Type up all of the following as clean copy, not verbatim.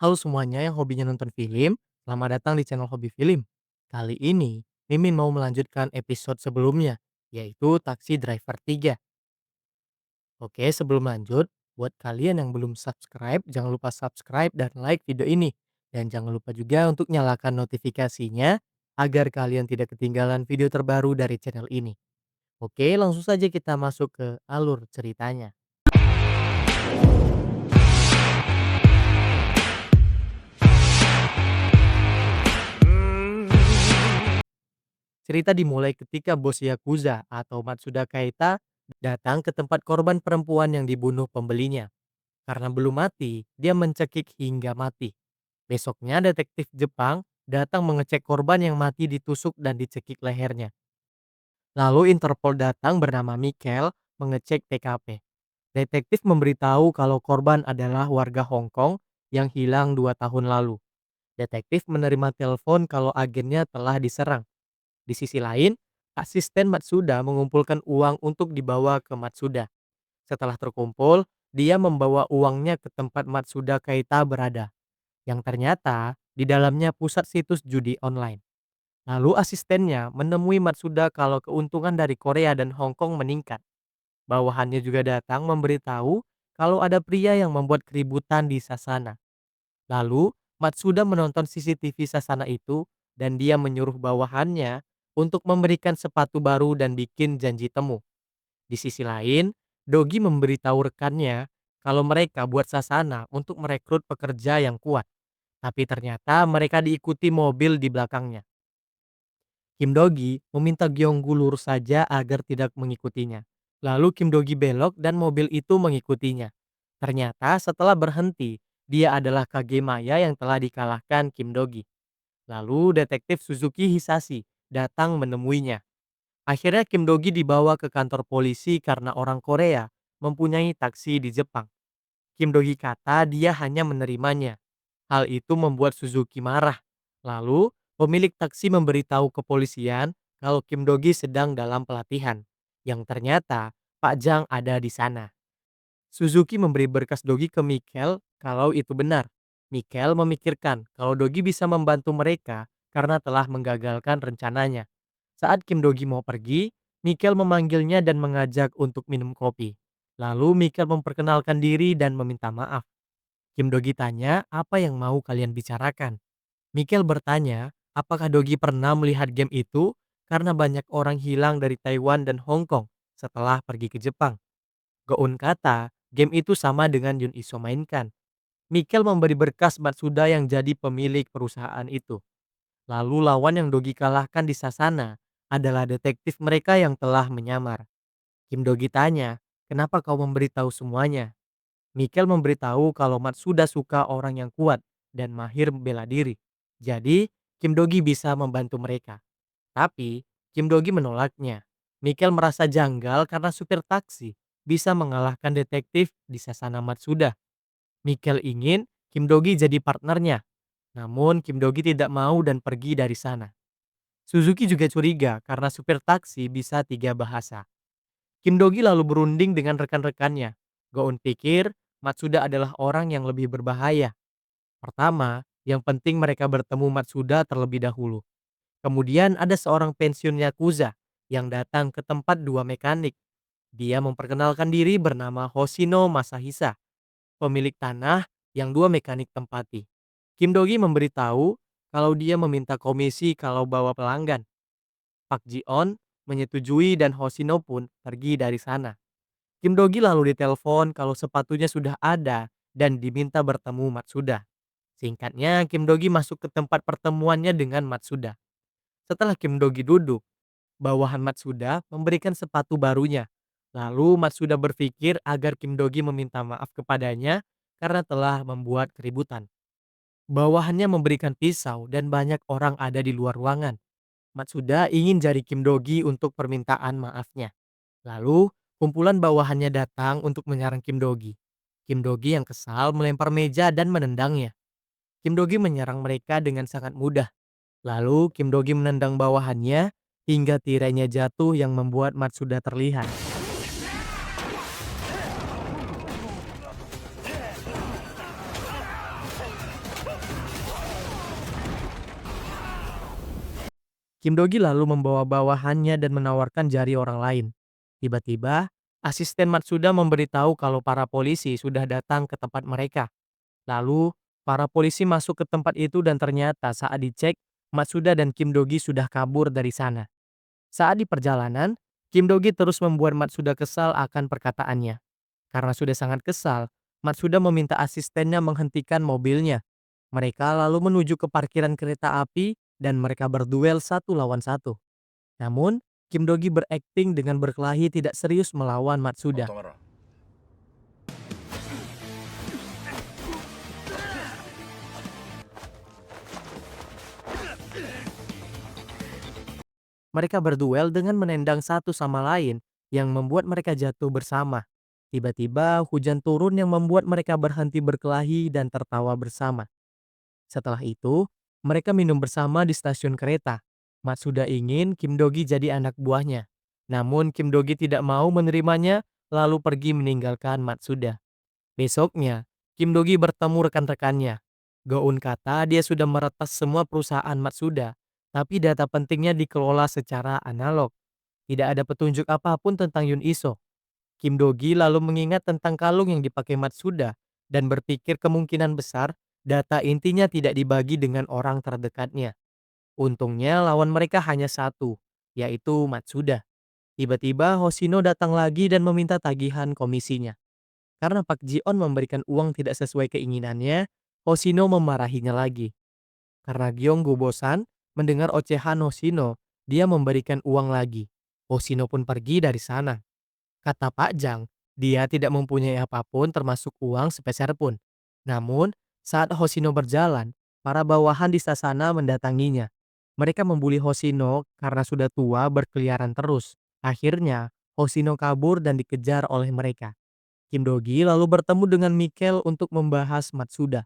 Halo semuanya yang hobinya nonton film, selamat datang di channel Hobi Film. Kali ini, Mimin mau melanjutkan episode sebelumnya, yaitu Taksi Driver 3. Oke, sebelum lanjut, buat kalian yang belum subscribe, jangan lupa subscribe dan like video ini. Dan jangan lupa juga untuk nyalakan notifikasinya, agar kalian tidak ketinggalan video terbaru dari channel ini. Oke, langsung saja kita masuk ke alur ceritanya. Cerita dimulai ketika bos Yakuza atau Matsuda Kaita datang ke tempat korban perempuan yang dibunuh pembelinya. Karena belum mati, dia mencekik hingga mati. Besoknya detektif Jepang datang mengecek korban yang mati ditusuk dan dicekik lehernya. Lalu Interpol datang bernama Michael mengecek TKP. Detektif memberitahu kalau korban adalah warga Hong Kong yang hilang 2 tahun lalu. Detektif menerima telepon kalau agennya telah diserang. Di sisi lain, asisten Matsuda mengumpulkan uang untuk dibawa ke Matsuda. Setelah terkumpul, dia membawa uangnya ke tempat Matsuda Kaita berada, yang ternyata di dalamnya pusat situs judi online. Lalu asistennya menemui Matsuda kalau keuntungan dari Korea dan Hong Kong meningkat. Bawahannya juga datang memberitahu kalau ada pria yang membuat keributan di Sasana. Lalu, Matsuda menonton CCTV Sasana itu dan dia menyuruh bawahannya untuk memberikan sepatu baru dan bikin janji temu. Di sisi lain, Dogi memberitahu rekannya kalau mereka buat Sasana untuk merekrut pekerja yang kuat. Tapi ternyata mereka diikuti mobil di belakangnya. Kim Dogi meminta Gyeonggu lurus saja agar tidak mengikutinya. Lalu Kim Dogi belok dan mobil itu mengikutinya. Ternyata setelah berhenti, dia adalah Kage Maya yang telah dikalahkan Kim Dogi. Lalu detektif Suzuki Hisashi datang menemuinya. Akhirnya Kim Dogi dibawa ke kantor polisi karena orang Korea mempunyai taksi di Jepang. Kim Dogi kata dia hanya menerimanya. Hal itu membuat Suzuki marah. Lalu, pemilik taksi memberitahu kepolisian kalau Kim Dogi sedang dalam pelatihan. Yang ternyata Pak Jang ada di sana. Suzuki memberi berkas Dogi ke Mikel kalau itu benar. Mikel memikirkan kalau Dogi bisa membantu mereka karena telah menggagalkan rencananya. Saat Kim Dogi mau pergi, Mikel memanggilnya dan mengajak untuk minum kopi. Lalu Mikel memperkenalkan diri dan meminta maaf. Kim Dogi tanya apa yang mau kalian bicarakan. Mikel bertanya apakah Dogi pernah melihat game itu karena banyak orang hilang dari Taiwan dan Hong Kong setelah pergi ke Jepang. Goun kata game itu sama dengan Yun Iso mainkan. Mikel memberi berkas Matsuda yang jadi pemilik perusahaan itu. Lalu lawan yang Dogi kalahkan di Sasana adalah detektif mereka yang telah menyamar. Kim Dogi tanya, kenapa kau memberitahu semuanya? Mikel memberitahu kalau Matsuda suka orang yang kuat dan mahir bela diri. Jadi, Kim Dogi bisa membantu mereka. Tapi, Kim Dogi menolaknya. Mikel merasa janggal karena supir taksi bisa mengalahkan detektif di Sasana Matsuda. Mikel ingin Kim Dogi jadi partnernya. Namun, Kim Dogi tidak mau dan pergi dari sana. Suzuki juga curiga karena supir taksi bisa 3 bahasa. Kim Dogi lalu berunding dengan rekan-rekannya. Goun pikir Matsuda adalah orang yang lebih berbahaya. Pertama, yang penting mereka bertemu Matsuda terlebih dahulu. Kemudian ada seorang pensiun Yakuza yang datang ke tempat 2 mekanik. Dia memperkenalkan diri bernama Hoshino Masahisa, pemilik tanah yang 2 mekanik tempati. Kim Dogi memberitahu kalau dia meminta komisi kalau bawa pelanggan. Pak Ji-on menyetujui dan Hoshino pun pergi dari sana. Kim Dogi lalu ditelepon kalau sepatunya sudah ada dan diminta bertemu Matsuda. Singkatnya, Kim Dogi masuk ke tempat pertemuannya dengan Matsuda. Setelah Kim Dogi duduk, bawahan Matsuda memberikan sepatu barunya. Lalu Matsuda berpikir agar Kim Dogi meminta maaf kepadanya karena telah membuat keributan. Bawahannya memberikan pisau dan banyak orang ada di luar ruangan. Matsuda ingin jari Kim Dogi untuk permintaan maafnya. Lalu, kumpulan bawahannya datang untuk menyerang Kim Dogi. Kim Dogi yang kesal melempar meja dan menendangnya. Kim Dogi menyerang mereka dengan sangat mudah. Lalu, Kim Dogi menendang bawahannya hingga tirainya jatuh yang membuat Matsuda terlihat. Kim Dogi lalu membawa bawahannya dan menawarkan jari orang lain. Tiba-tiba, asisten Matsuda memberitahu kalau para polisi sudah datang ke tempat mereka. Lalu, para polisi masuk ke tempat itu dan ternyata saat dicek, Matsuda dan Kim Dogi sudah kabur dari sana. Saat di perjalanan, Kim Dogi terus membuat Matsuda kesal akan perkataannya. Karena sudah sangat kesal, Matsuda meminta asistennya menghentikan mobilnya. Mereka lalu menuju ke parkiran kereta api dan mereka berduel satu lawan satu. Namun, Kim Dogi berakting dengan berkelahi tidak serius melawan Matsuda. Mereka berduel dengan menendang satu sama lain yang membuat mereka jatuh bersama. Tiba-tiba hujan turun yang membuat mereka berhenti berkelahi dan tertawa bersama. Setelah itu, mereka minum bersama di stasiun kereta. Matsuda ingin Kim Dogi jadi anak buahnya. Namun Kim Dogi tidak mau menerimanya lalu pergi meninggalkan Matsuda. Besoknya, Kim Dogi bertemu rekan-rekannya. Goun kata dia sudah meretas semua perusahaan Matsuda, tapi data pentingnya dikelola secara analog. Tidak ada petunjuk apapun tentang Yun Iso. Kim Dogi lalu mengingat tentang kalung yang dipakai Matsuda dan berpikir kemungkinan besar data intinya tidak dibagi dengan orang terdekatnya. Untungnya lawan mereka hanya satu, yaitu Matsuda. Tiba-tiba Hoshino datang lagi dan meminta tagihan komisinya. Karena Pak Ji-on memberikan uang tidak sesuai keinginannya, Hoshino memarahinya lagi. Karena Gyeonggu bosan mendengar ocehan Hoshino, dia memberikan uang lagi. Hoshino pun pergi dari sana. Kata Pak Jang, dia tidak mempunyai apapun termasuk uang sepeser pun. Namun, saat Hoshino berjalan, para bawahan di Sasana mendatanginya. Mereka membuli Hoshino karena sudah tua berkeliaran terus. Akhirnya, Hoshino kabur dan dikejar oleh mereka. Kim Dogi lalu bertemu dengan Mikel untuk membahas Matsuda.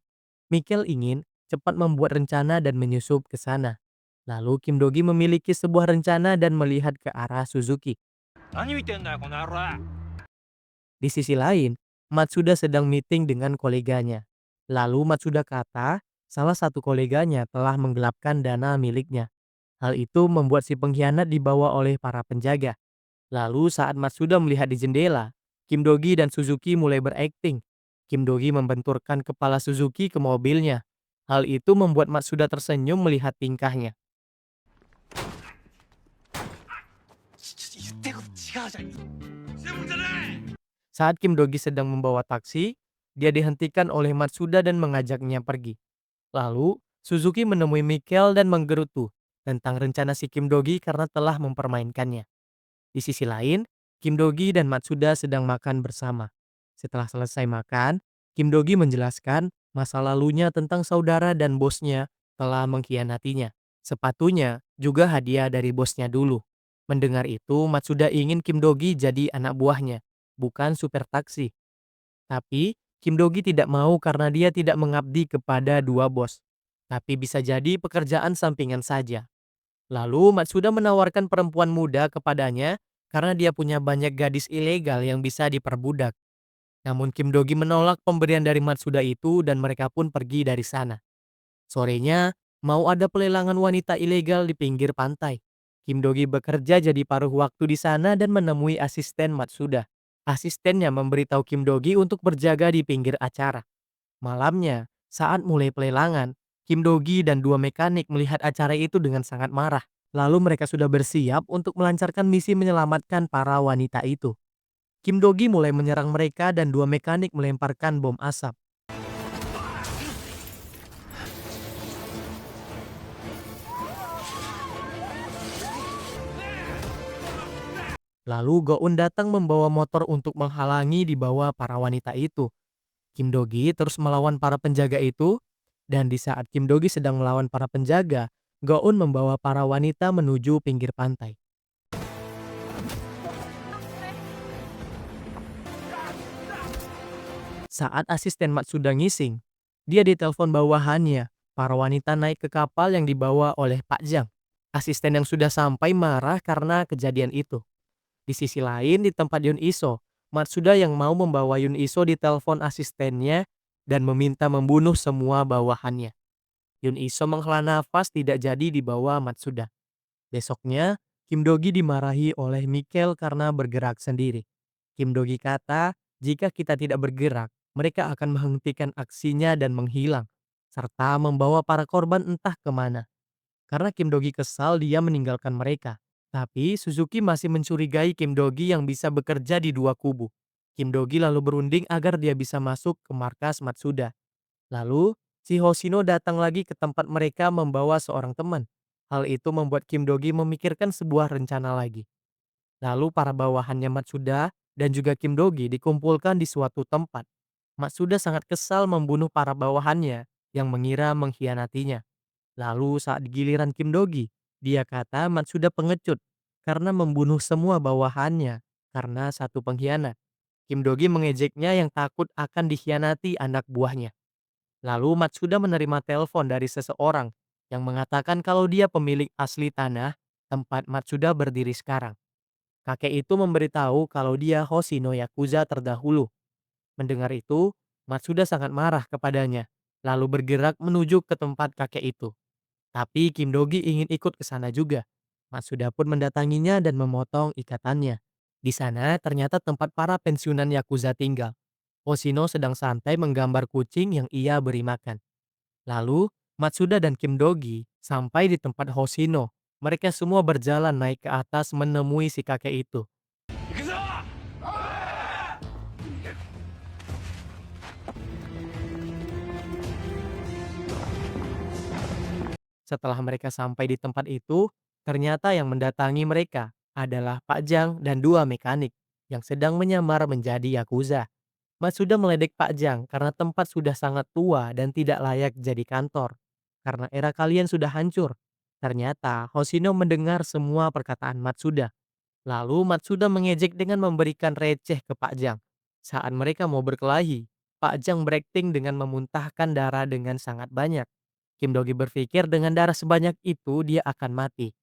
Mikel ingin cepat membuat rencana dan menyusup ke sana. Lalu Kim Dogi memiliki sebuah rencana dan melihat ke arah Suzuki. Di sisi lain, Matsuda sedang meeting dengan koleganya. Lalu Matsuda kata, salah satu koleganya telah menggelapkan dana miliknya. Hal itu membuat si pengkhianat dibawa oleh para penjaga. Lalu saat Matsuda melihat di jendela, Kim Dogi dan Suzuki mulai berakting. Kim Dogi membenturkan kepala Suzuki ke mobilnya. Hal itu membuat Matsuda tersenyum melihat tingkahnya. Saat Kim Dogi sedang membawa taksi, dia dihentikan oleh Matsuda dan mengajaknya pergi. Lalu, Suzuki menemui Mikel dan menggerutu tentang rencana si Kim Dogi karena telah mempermainkannya. Di sisi lain, Kim Dogi dan Matsuda sedang makan bersama. Setelah selesai makan, Kim Dogi menjelaskan masa lalunya tentang saudara dan bosnya telah mengkhianatinya. Sepatunya juga hadiah dari bosnya dulu. Mendengar itu, Matsuda ingin Kim Dogi jadi anak buahnya, bukan supir taksi. Tapi, Kim Dogi tidak mau karena dia tidak mengabdi kepada dua bos. Tapi bisa jadi pekerjaan sampingan saja. Lalu Matsuda menawarkan perempuan muda kepadanya karena dia punya banyak gadis ilegal yang bisa diperbudak. Namun Kim Dogi menolak pemberian dari Matsuda itu dan mereka pun pergi dari sana. Sorenya, mau ada pelelangan wanita ilegal di pinggir pantai. Kim Dogi bekerja jadi paruh waktu di sana dan menemui asisten Matsuda. Asistennya memberitahu Kim Dogi untuk berjaga di pinggir acara. Malamnya, saat mulai pelelangan, Kim Dogi dan dua mekanik melihat acara itu dengan sangat marah. Lalu mereka sudah bersiap untuk melancarkan misi menyelamatkan para wanita itu. Kim Dogi mulai menyerang mereka dan dua mekanik melemparkan bom asap. Lalu Goun datang membawa motor untuk menghalangi di bawah para wanita itu. Kim Dogi terus melawan para penjaga itu, dan di saat Kim Dogi sedang melawan para penjaga, Goun membawa para wanita menuju pinggir pantai. Saat asisten Matsuda ngising, dia ditelepon bawahannya. Para wanita naik ke kapal yang dibawa oleh Pak Jang. Asisten yang sudah sampai marah karena kejadian itu. Di sisi lain, di tempat Yun Iso, Matsuda yang mau membawa Yun Iso ditelepon asistennya dan meminta membunuh semua bawahannya. Yun Iso menghela nafas tidak jadi dibawa Matsuda. Besoknya, Kim Dogi dimarahi oleh Mikel karena bergerak sendiri. Kim Dogi kata, jika kita tidak bergerak, mereka akan menghentikan aksinya dan menghilang, serta membawa para korban entah kemana. Karena Kim Dogi kesal, dia meninggalkan mereka. Tapi Suzuki masih mencurigai Kim Dogi yang bisa bekerja di dua kubu. Kim Dogi lalu berunding agar dia bisa masuk ke markas Matsuda. Lalu, si Hoshino datang lagi ke tempat mereka membawa seorang teman. Hal itu membuat Kim Dogi memikirkan sebuah rencana lagi. Lalu para bawahannya Matsuda dan juga Kim Dogi dikumpulkan di suatu tempat. Matsuda sangat kesal membunuh para bawahannya yang mengira mengkhianatinya. Lalu saat giliran Kim Dogi, dia kata Matsuda pengecut karena membunuh semua bawahannya karena satu pengkhianat. Kim Dogi mengejeknya yang takut akan dikhianati anak buahnya. Lalu Matsuda menerima telepon dari seseorang yang mengatakan kalau dia pemilik asli tanah tempat Matsuda berdiri sekarang. Kakek itu memberitahu kalau dia Hoshino Yakuza terdahulu. Mendengar itu, Matsuda sangat marah kepadanya, lalu bergerak menuju ke tempat kakek itu. Tapi Kim Dogi ingin ikut ke sana juga. Matsuda pun mendatanginya dan memotong ikatannya. Di sana ternyata tempat para pensiunan Yakuza tinggal. Hoshino sedang santai menggambar kucing yang ia beri makan. Lalu, Matsuda dan Kim Dogi sampai di tempat Hoshino. Mereka semua berjalan naik ke atas menemui si kakek itu. Setelah mereka sampai di tempat itu, ternyata yang mendatangi mereka adalah Pak Jang dan dua mekanik yang sedang menyamar menjadi Yakuza. Matsuda meledek Pak Jang karena tempat sudah sangat tua dan tidak layak jadi kantor. Karena era kalian sudah hancur. Ternyata Hoshino mendengar semua perkataan Matsuda. Lalu Matsuda mengejek dengan memberikan receh ke Pak Jang. Saat mereka mau berkelahi, Pak Jang berakting dengan memuntahkan darah dengan sangat banyak. Kim Dogi berpikir dengan darah sebanyak itu dia akan mati.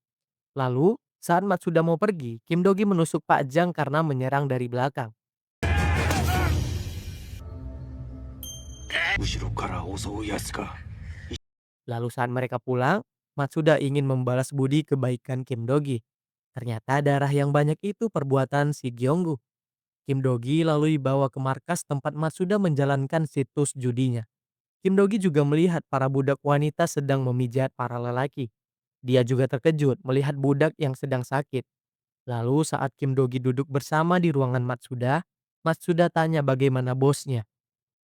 Lalu, saat Matsuda mau pergi, Kim Dogi menusuk Pak Jang karena menyerang dari belakang. Lalu saat mereka pulang, Matsuda ingin membalas budi kebaikan Kim Dogi. Ternyata darah yang banyak itu perbuatan si Gyeonggu. Kim Dogi lalu dibawa ke markas tempat Matsuda menjalankan situs judinya. Kim Dogi juga melihat para budak wanita sedang memijat para lelaki. Dia juga terkejut melihat budak yang sedang sakit. Lalu saat Kim Dogi duduk bersama di ruangan Matsuda, Matsuda tanya bagaimana bosnya.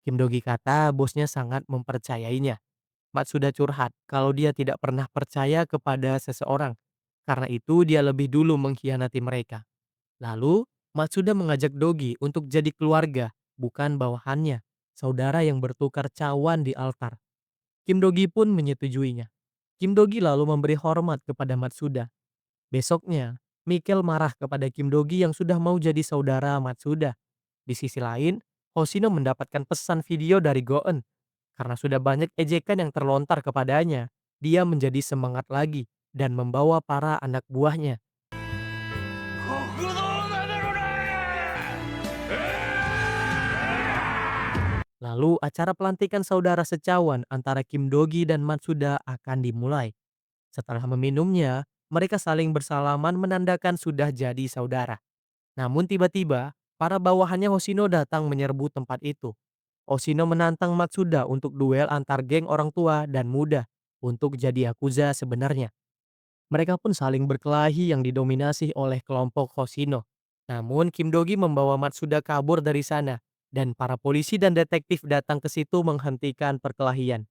Kim Dogi kata bosnya sangat mempercayainya. Matsuda curhat kalau dia tidak pernah percaya kepada seseorang. Karena itu dia lebih dulu mengkhianati mereka. Lalu, Matsuda mengajak Dogi untuk jadi keluarga, bukan bawahannya, saudara yang bertukar cawan di altar. Kim Dogi pun menyetujuinya. Kim Dogi lalu memberi hormat kepada Matsuda. Besoknya, Mikel marah kepada Kim Dogi yang sudah mau jadi saudara Matsuda. Di sisi lain, Hoshino mendapatkan pesan video dari Goen. Karena sudah banyak ejekan yang terlontar kepadanya, dia menjadi semangat lagi dan membawa para anak buahnya. Lalu acara pelantikan saudara secawan antara Kim Dogi dan Matsuda akan dimulai. Setelah meminumnya, mereka saling bersalaman menandakan sudah jadi saudara. Namun tiba-tiba, para bawahannya Hoshino datang menyerbu tempat itu. Hoshino menantang Matsuda untuk duel antar geng orang tua dan muda untuk jadi Yakuza sebenarnya. Mereka pun saling berkelahi yang didominasi oleh kelompok Hoshino. Namun Kim Dogi membawa Matsuda kabur dari sana dan para polisi dan detektif datang ke situ menghentikan perkelahian.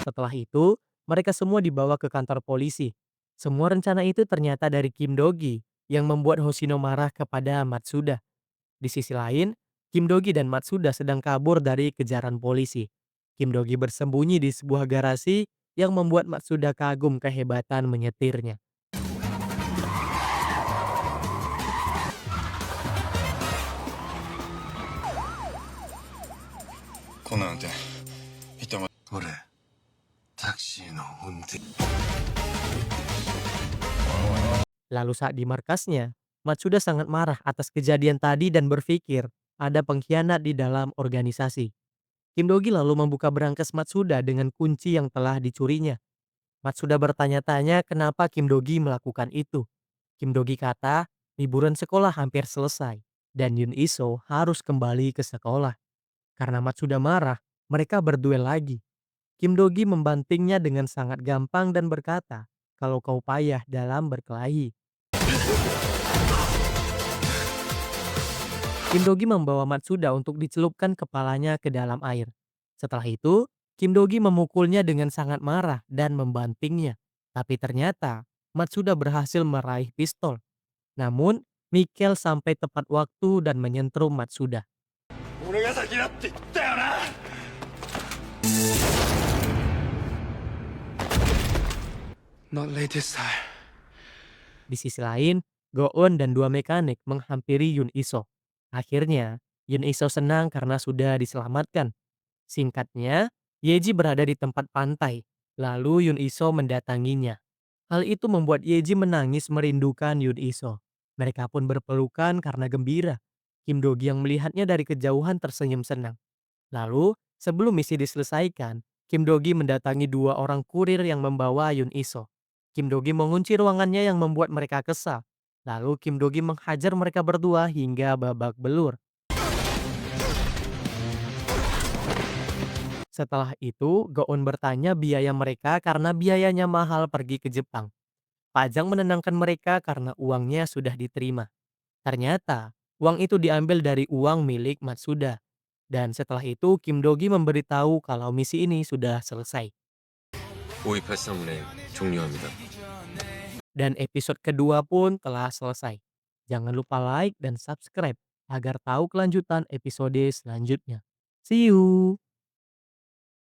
Setelah itu, mereka semua dibawa ke kantor polisi. Semua rencana itu ternyata dari Kim Dogi yang membuat Hoshino marah kepada Matsuda. Di sisi lain, Kim Dogi dan Matsuda sedang kabur dari kejaran polisi. Kim Dogi bersembunyi di sebuah garasi yang membuat Matsuda kagum kehebatan menyetirnya. こんな運転見ても俺タクシーの運転 Lalu saat di markasnya, Matsuda sangat marah atas kejadian tadi dan berpikir ada pengkhianat di dalam organisasi. Kim Dogi lalu membuka berangkas Matsuda dengan kunci yang telah dicurinya. Matsuda bertanya-tanya kenapa Kim Dogi melakukan itu. Kim Dogi kata, liburan sekolah hampir selesai dan Yun Iso harus kembali ke sekolah. Karena Matsuda marah, mereka berduel lagi. Kim Dogi membantingnya dengan sangat gampang dan berkata, kalau kau payah dalam berkelahi. Kim Dogi membawa Matsuda untuk dicelupkan kepalanya ke dalam air. Setelah itu, Kim Dogi memukulnya dengan sangat marah dan membantingnya. Tapi ternyata, Matsuda berhasil meraih pistol. Namun, Mikel sampai tepat waktu dan menyentrum Matsuda. 俺が先だって言ったよな Not late this time. Di sisi lain, Go-eun dan dua mekanik menghampiri Yun Iso. Akhirnya, Yun Iso senang karena sudah diselamatkan. Singkatnya, Yeji berada di tempat pantai, lalu Yun Iso mendatanginya. Hal itu membuat Yeji menangis merindukan Yun Iso. Mereka pun berpelukan karena gembira. Kim Dogi yang melihatnya dari kejauhan tersenyum senang. Lalu, sebelum misi diselesaikan, Kim Dogi mendatangi dua orang kurir yang membawa Yun Iso. Kim Dogi mengunci ruangannya yang membuat mereka kesal. Lalu Kim Dogi menghajar mereka berdua hingga babak belur. Setelah itu, Go-eun bertanya biaya mereka karena biayanya mahal pergi ke Jepang. Pajang menenangkan mereka karena uangnya sudah diterima. Ternyata, uang itu diambil dari uang milik Matsuda. Dan setelah itu Kim Dogi memberitahu kalau misi ini sudah selesai. 5283에 종료합니다. Dan episode kedua pun telah selesai. Jangan lupa like dan subscribe agar tahu kelanjutan episode selanjutnya. See you!